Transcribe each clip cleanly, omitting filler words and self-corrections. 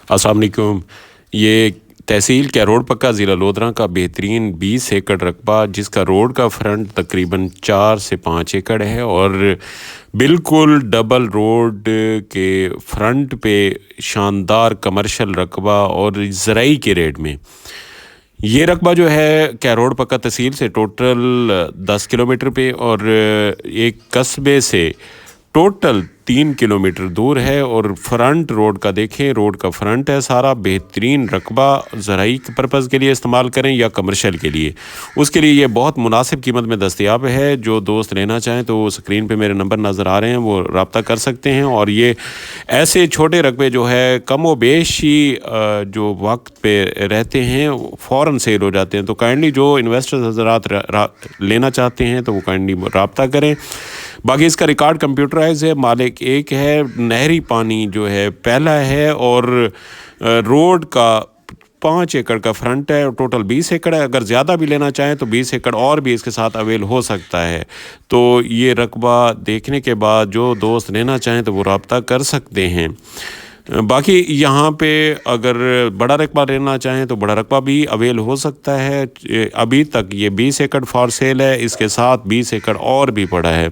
अस्सलाम वालेकुम। ये तहसील कैरोड़ पक्का ज़िला लोधरा का बेहतरीन 20 एकड़ रकबा, जिसका रोड का फ्रंट तकरीबन 4 से 5 एकड़ है और बिल्कुल डबल रोड के फ्रंट पे शानदार कमर्शियल रकबा और ज़राई के रेट में। ये रकबा जो है कैरोड़ पक्का तहसील से टोटल 10 किलोमीटर पे और एक कस्बे से टोटल 3 किलोमीटर दूर है। और फ्रंट रोड का देखें, रोड का फ्रंट है सारा। बेहतरीन रकबा ज़राई पर्पज़ के लिए इस्तेमाल करें या कमर्शियल के लिए, उसके लिए ये बहुत मुनासिब कीमत में दस्तयाब है। जो दोस्त लेना चाहें तो स्क्रीन पे मेरे नंबर नज़र आ रहे हैं, वो रब्ता कर सकते हैं। और ये ऐसे छोटे रकबे जो है कम व बेश ही जो वक्त पे रहते हैं फ़ौरन सेल हो जाते हैं। तो काइंडली जो इन्वेस्टर्स हज़रात लेना चाहते हैं तो वो काइंडली रब्ता करें। बाकी इसका रिकॉर्ड कंप्यूटराइज है। मालिक एक है, नहरी पानी जो है पहला है और रोड का 5 एकड़ का फ्रंट है और टोटल 20 एकड़ है। अगर ज़्यादा भी लेना चाहें तो 20 एकड़ और भी इसके साथ अवेल हो सकता है। तो ये रकबा देखने के बाद जो दोस्त लेना चाहें तो वो रब्ता कर सकते हैं। बाकी यहाँ पे अगर बड़ा रकबा लेना चाहें तो बड़ा रकबा भी अवेल हो सकता है। अभी तक ये 20 एकड़ फॉर सेल है, इसके साथ 20 एकड़ और भी पड़ा है।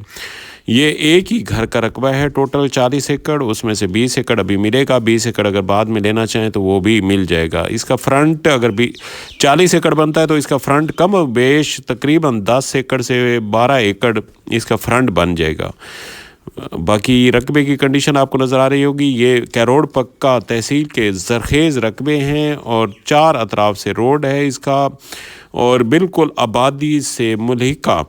ये एक ही घर का रकबा है, टोटल 40 एकड़, उसमें से 20 एकड़ अभी मिलेगा। 20 एकड़ अगर बाद में लेना चाहें तो वो भी मिल जाएगा। इसका फ्रंट अगर भी 40 एकड़ बनता है तो इसका फ्रंट कम बेश तकरीबन 10 एकड़ से 12 एकड़ इसका फ्रंट बन जाएगा। बाकी रकबे की कंडीशन आपको नज़र आ रही होगी। ये कैरोड़ पक्का तहसील के ज़रखेज़ रकबे हैं और 4 अतराफ से रोड है इसका और बिल्कुल आबादी से मुल्हिका।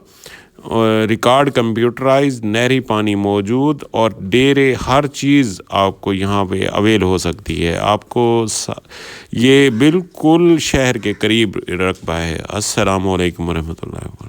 रिकॉर्ड कंप्यूटराइज, नहरी पानी मौजूद और डेरे, हर चीज़ आपको यहाँ पे अवेल हो सकती है। आपको ये बिल्कुल शहर के करीब रकबा है। अस्सलामु अलैकुम वरहमतुल्लाहि।